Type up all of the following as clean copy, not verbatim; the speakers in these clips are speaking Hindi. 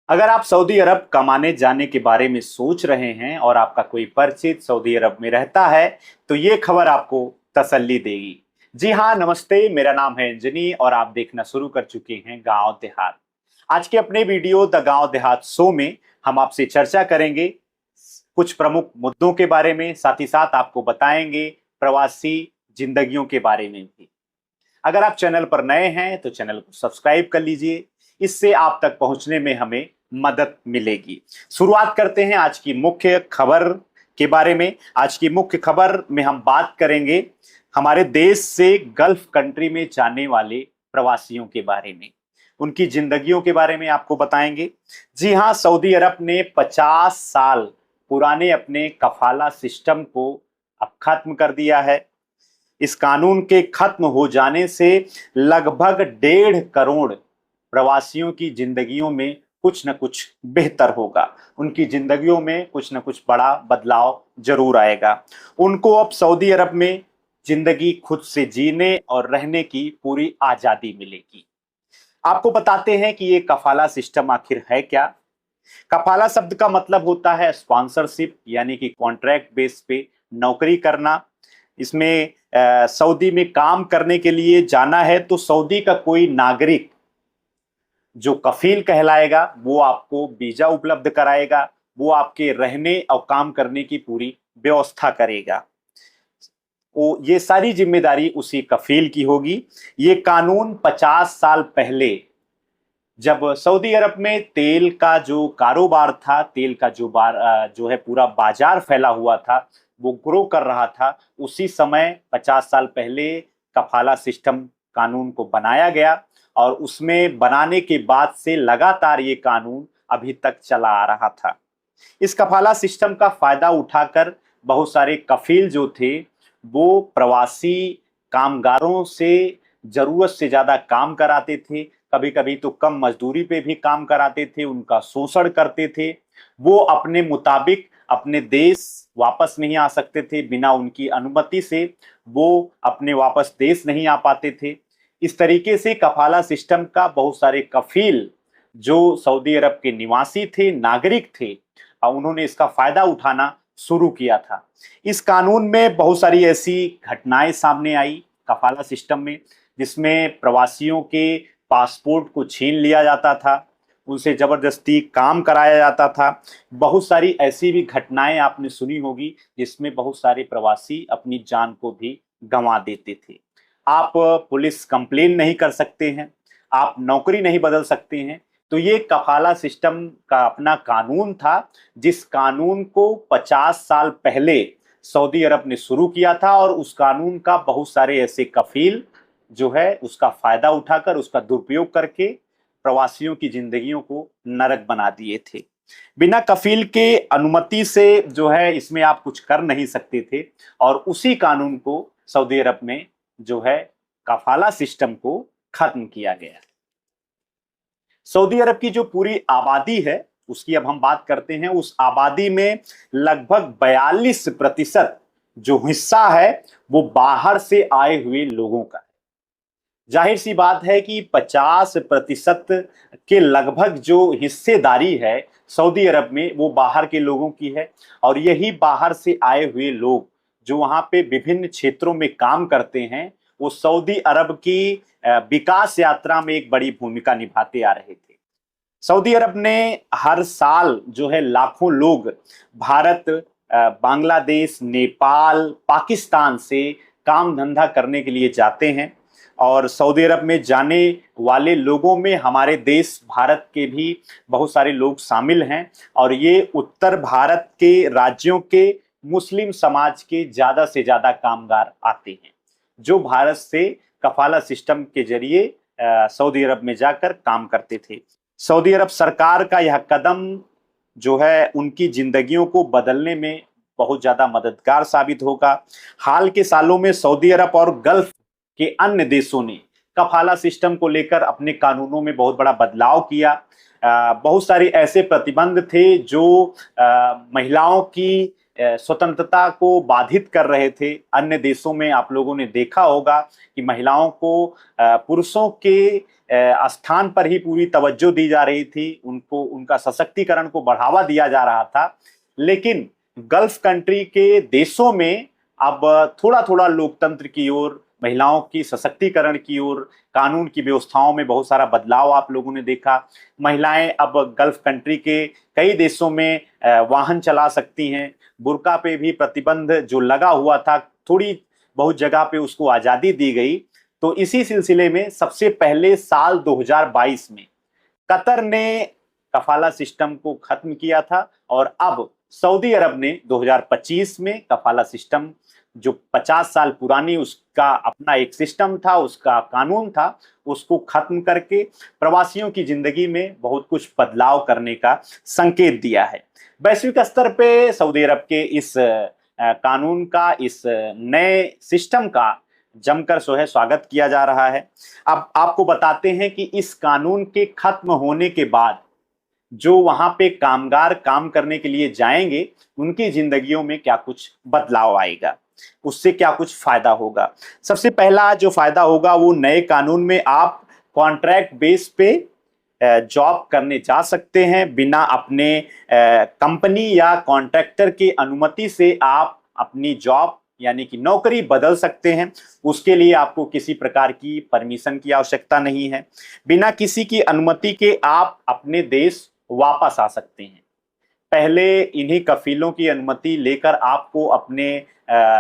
अगर आप सऊदी अरब कमाने जाने के बारे में सोच रहे हैं और आपका कोई परिचित सऊदी अरब में रहता है तो ये खबर आपको तसल्ली देगी। जी हाँ, नमस्ते, मेरा नाम है अंजनी और आप देखना शुरू कर चुके हैं गांव देहात। आज के अपने वीडियो द गांव देहात शो में हम आपसे चर्चा करेंगे कुछ प्रमुख मुद्दों के बारे में, साथ ही साथ आपको बताएंगे प्रवासी जिंदगियों के बारे में भी। अगर आप चैनल पर नए हैं तो चैनल को सब्सक्राइब कर लीजिए, इससे आप तक पहुंचने में हमें मदद मिलेगी। शुरुआत करते हैं आज की मुख्य खबर के बारे में। आज की मुख्य खबर में हम बात करेंगे हमारे देश से गल्फ कंट्री में जाने वाले प्रवासियों के बारे में, उनकी जिंदगियों के बारे में आपको बताएंगे। जी हाँ, सऊदी अरब ने 50 साल पुराने अपने कफाला सिस्टम को अब खत्म कर दिया है। इस कानून के खत्म हो जाने से लगभग 1.5 करोड़ प्रवासियों की जिंदगियों में कुछ न कुछ बेहतर होगा, उनकी जिंदगियों में कुछ न कुछ बड़ा बदलाव जरूर आएगा। उनको अब सऊदी अरब में जिंदगी खुद से जीने और रहने की पूरी आजादी मिलेगी। आपको बताते हैं कि ये कफाला सिस्टम आखिर है क्या। कफाला शब्द का मतलब होता है स्पॉन्सरशिप, यानी कि कॉन्ट्रैक्ट बेस पे नौकरी करना। इसमें सऊदी में काम करने के लिए जाना है तो सऊदी का कोई नागरिक जो कफील कहलाएगा वो आपको वीजा उपलब्ध कराएगा, वो आपके रहने और काम करने की पूरी व्यवस्था करेगा। वो ये सारी जिम्मेदारी उसी कफील की होगी। ये कानून 50 साल पहले जब सऊदी अरब में तेल का जो कारोबार था, तेल का जो है पूरा बाजार फैला हुआ था, वो ग्रो कर रहा था, उसी समय 50 साल पहले कफाला सिस्टम कानून को बनाया गया और उसमें बनाने के बाद से लगातार ये कानून अभी तक चला आ रहा था। इस कफाला सिस्टम का फायदा उठाकर बहुत सारे कफील जो थे वो प्रवासी कामगारों से जरूरत से ज्यादा काम कराते थे, कभी कभी तो कम मजदूरी पे भी काम कराते थे, उनका शोषण करते थे। वो अपने मुताबिक अपने देश वापस नहीं आ सकते थे, बिना उनकी अनुमति से वो अपने वापस देश नहीं आ पाते थे। इस तरीके से कफाला सिस्टम का बहुत सारे कफील जो सऊदी अरब के निवासी थे, नागरिक थे, उन्होंने इसका फायदा उठाना शुरू किया था। इस कानून में बहुत सारी ऐसी घटनाएं सामने आई कफाला सिस्टम में, जिसमें प्रवासियों के पासपोर्ट को छीन लिया जाता था, उनसे जबरदस्ती काम कराया जाता था। बहुत सारी ऐसी भी घटनाएं आपने सुनी होगी जिसमें बहुत सारे प्रवासी अपनी जान को भी गंवा देते थे। आप पुलिस कंप्लेन नहीं कर सकते हैं, आप नौकरी नहीं बदल सकते हैं। तो ये कफाला सिस्टम का अपना कानून था, जिस कानून को 50 साल पहले सऊदी अरब ने शुरू किया था और उस कानून का बहुत सारे ऐसे कफील जो है उसका फायदा उठाकर, उसका दुरुपयोग करके प्रवासियों की जिंदगियों को नरक बना दिए थे। बिना कफील के अनुमति से जो है इसमें आप कुछ कर नहीं सकते थे और उसी कानून को सऊदी अरब में जो है कफाला सिस्टम को खत्म किया गया। सऊदी अरब की जो पूरी आबादी है उसकी अब हम बात करते हैं। उस आबादी में लगभग 42% जो हिस्सा है वो बाहर से आए हुए लोगों का है। जाहिर सी बात है कि 50% के लगभग जो हिस्सेदारी है सऊदी अरब में वो बाहर के लोगों की है और यही बाहर से आए हुए लोग जो वहां पे विभिन्न क्षेत्रों में काम करते हैं वो सऊदी अरब की विकास यात्रा में एक बड़ी भूमिका निभाते आ रहे थे। सऊदी अरब ने हर साल जो है लाखों लोग भारत, बांग्लादेश, नेपाल, पाकिस्तान से काम धंधा करने के लिए जाते हैं और सऊदी अरब में जाने वाले लोगों में हमारे देश भारत के भी बहुत सारे लोग शामिल हैं और ये उत्तर भारत के राज्यों के मुस्लिम समाज के ज्यादा से ज्यादा कामगार आते हैं जो भारत से कफाला सिस्टम के जरिए सऊदी अरब में जाकर काम करते थे। सऊदी अरब सरकार का यह कदम जो है उनकी जिंदगियों को बदलने में बहुत ज्यादा मददगार साबित होगा। हाल के सालों में सऊदी अरब और गल्फ के अन्य देशों ने कफाला सिस्टम को लेकर अपने कानूनों में बहुत बड़ा बदलाव किया। बहुत सारे ऐसे प्रतिबंध थे जो महिलाओं की स्वतंत्रता को बाधित कर रहे थे। अन्य देशों में आप लोगों ने देखा होगा कि महिलाओं को पुरुषों के स्थान पर ही पूरी तवज्जो दी जा रही थी, उनको उनका सशक्तिकरण को बढ़ावा दिया जा रहा था। लेकिन गल्फ कंट्री के देशों में अब थोड़ा थोड़ा लोकतंत्र की ओर, महिलाओं की सशक्तिकरण की ओर, कानून की व्यवस्थाओं में बहुत सारा बदलाव आप लोगों ने देखा। महिलाएं अब गल्फ कंट्री के कई देशों में वाहन चला सकती हैं। बुर्का पे भी प्रतिबंध जो लगा हुआ था, थोड़ी बहुत जगह पे उसको आजादी दी गई। तो इसी सिलसिले में सबसे पहले साल 2022 में कतर ने कफाला सिस्टम को खत्म किया था और अब सऊदी अरब ने 2025 में कफाला सिस्टम, जो 50 साल पुरानी उसका अपना एक सिस्टम था, उसका कानून था, उसको खत्म करके प्रवासियों की जिंदगी में बहुत कुछ बदलाव करने का संकेत दिया है। वैश्विक स्तर पे सऊदी अरब के इस कानून का, इस नए सिस्टम का जमकर जो है स्वागत किया जा रहा है। अब आपको बताते हैं कि इस कानून के खत्म होने के बाद जो वहां पे कामगार काम करने के लिए जाएंगे, उनकी जिंदगियों में क्या कुछ बदलाव आएगा, उससे क्या कुछ फायदा होगा। सबसे पहला जो फायदा होगा वो नए कानून में आप कॉन्ट्रैक्ट बेस पे जॉब करने जा सकते हैं। बिना अपने कंपनी या कॉन्ट्रैक्टर की अनुमति से आप अपनी जॉब यानी कि नौकरी बदल सकते हैं। उसके लिए आपको किसी प्रकार की परमिशन की आवश्यकता नहीं है। बिना किसी की अनुमति के आप अपने देश वापस आ सकते हैं। पहले इन्हीं कफीलों की अनुमति लेकर आपको अपने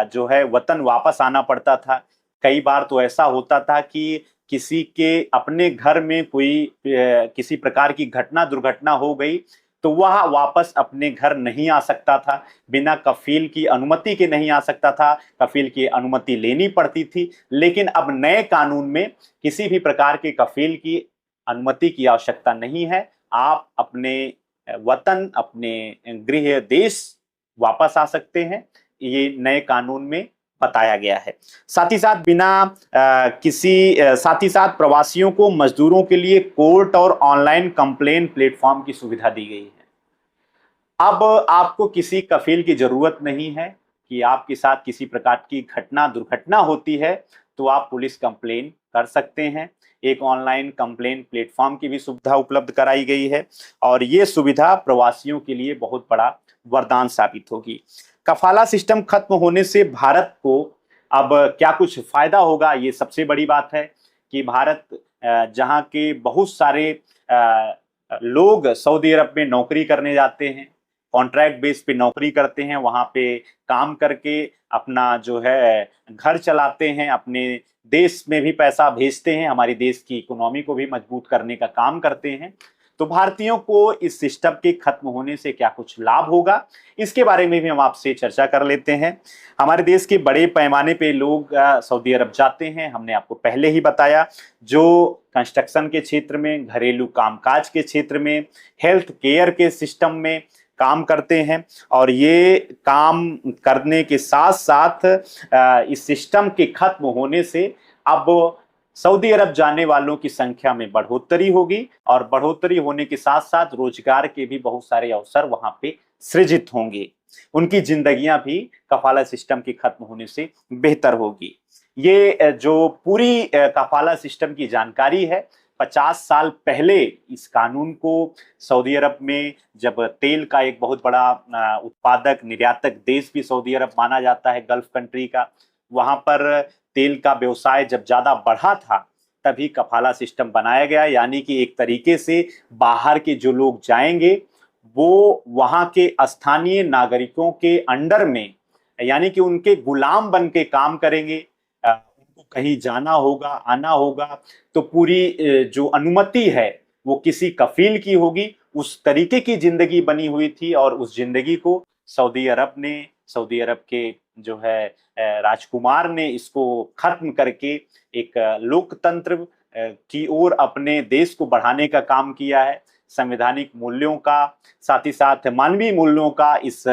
जो है वतन वापस आना पड़ता था। कई बार तो ऐसा होता था कि किसी के अपने घर में कोई किसी प्रकार की घटना दुर्घटना हो गई तो वह वापस अपने घर नहीं आ सकता था, बिना कफील की अनुमति के नहीं आ सकता था, कफील की अनुमति लेनी पड़ती थी। लेकिन अब नए कानून में किसी भी प्रकार के कफील की अनुमति की आवश्यकता नहीं है। आप अपने वतन, अपने गृह देश वापस आ सकते हैं। ये नए कानून में बताया गया है। साथ ही साथ साथ ही साथ प्रवासियों को मजदूरों के लिए कोर्ट और ऑनलाइन कंप्लेन प्लेटफॉर्म की सुविधा दी गई है। अब आपको किसी कफील की जरूरत नहीं है कि आपके साथ किसी प्रकार की घटना दुर्घटना होती है तो आप पुलिस कंप्लेन कर सकते हैं। एक ऑनलाइन कंप्लेन प्लेटफॉर्म की भी सुविधा उपलब्ध कराई गई है और ये सुविधा प्रवासियों के लिए बहुत बड़ा वरदान साबित होगी। कफाला सिस्टम खत्म होने से भारत को अब क्या कुछ फायदा होगा, ये सबसे बड़ी बात है कि भारत जहां के बहुत सारे लोग सऊदी अरब में नौकरी करने जाते हैं, कॉन्ट्रैक्ट बेस पे नौकरी करते हैं, वहां पे काम करके अपना जो है घर चलाते हैं, अपने देश में भी पैसा भेजते हैं, हमारे देश की इकोनॉमी को भी मजबूत करने का काम करते हैं। तो भारतीयों को इस सिस्टम के खत्म होने से क्या कुछ लाभ होगा, इसके बारे में भी हम आपसे चर्चा कर लेते हैं। हमारे देश के बड़े पैमाने पे लोग सऊदी अरब जाते हैं, हमने आपको पहले ही बताया। जो कंस्ट्रक्शन के क्षेत्र में, घरेलू कामकाज के क्षेत्र में, हेल्थ केयर के सिस्टम में काम करते हैं और ये काम करने के साथ साथ इस सिस्टम के खत्म होने से अब सऊदी अरब जाने वालों की संख्या में बढ़ोतरी होगी और बढ़ोतरी होने के साथ साथ रोजगार के भी बहुत सारे अवसर वहां पे सृजित होंगे। उनकी जिंदगियां भी कफाला सिस्टम के खत्म होने से बेहतर होगी। ये जो पूरी कफाला सिस्टम की जानकारी है, 50 साल पहले इस कानून को सऊदी अरब में, जब तेल का एक बहुत बड़ा उत्पादक निर्यातक देश भी सऊदी अरब माना जाता है गल्फ कंट्री का, वहां पर तेल का व्यवसाय जब ज्यादा बढ़ा था तभी कफाला सिस्टम बनाया गया। यानी कि एक तरीके से बाहर के जो लोग जाएंगे वो वहां के स्थानीय नागरिकों के अंडर में, यानी कि उनके गुलाम बन के काम करेंगे। उनको कहीं जाना होगा, आना होगा तो पूरी जो अनुमति है वो किसी कफील की होगी। उस तरीके की जिंदगी बनी हुई थी और उस जिंदगी को सऊदी अरब के जो है राजकुमार ने इसको खत्म करके एक लोकतंत्र की ओर अपने देश को बढ़ाने का काम किया है। संवैधानिक मूल्यों का, साथ ही साथ मानवीय मूल्यों का इस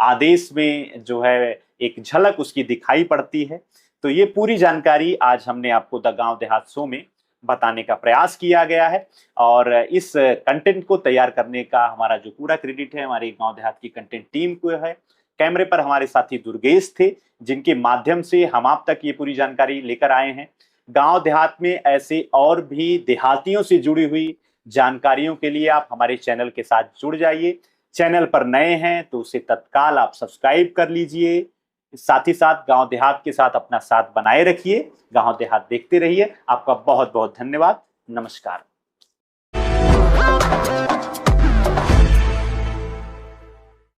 आदेश में जो है एक झलक उसकी दिखाई पड़ती है। तो ये पूरी जानकारी आज हमने आपको द गांव देहात शो में बताने का प्रयास किया गया है और इस कंटेंट को तैयार करने का हमारा जो पूरा क्रेडिट है हमारे गांव देहात की कंटेंट टीम को है, कैमरे पर हमारे साथी दुर्गेश थे, जिनके माध्यम से हम आप तक ये पूरी जानकारी लेकर आए हैं। गांव देहात में ऐसे और भी देहातियों से जुड़ी हुई जानकारियों के लिए आप हमारे चैनल के साथ जुड़ जाइए। चैनल पर नए हैं तो उसे तत्काल आप सब्सक्राइब कर लीजिए। साथ ही साथ गांव देहात के साथ अपना साथ बनाए रखिए, गांव देहात देखते रहिए। आपका बहुत बहुत धन्यवाद। नमस्कार।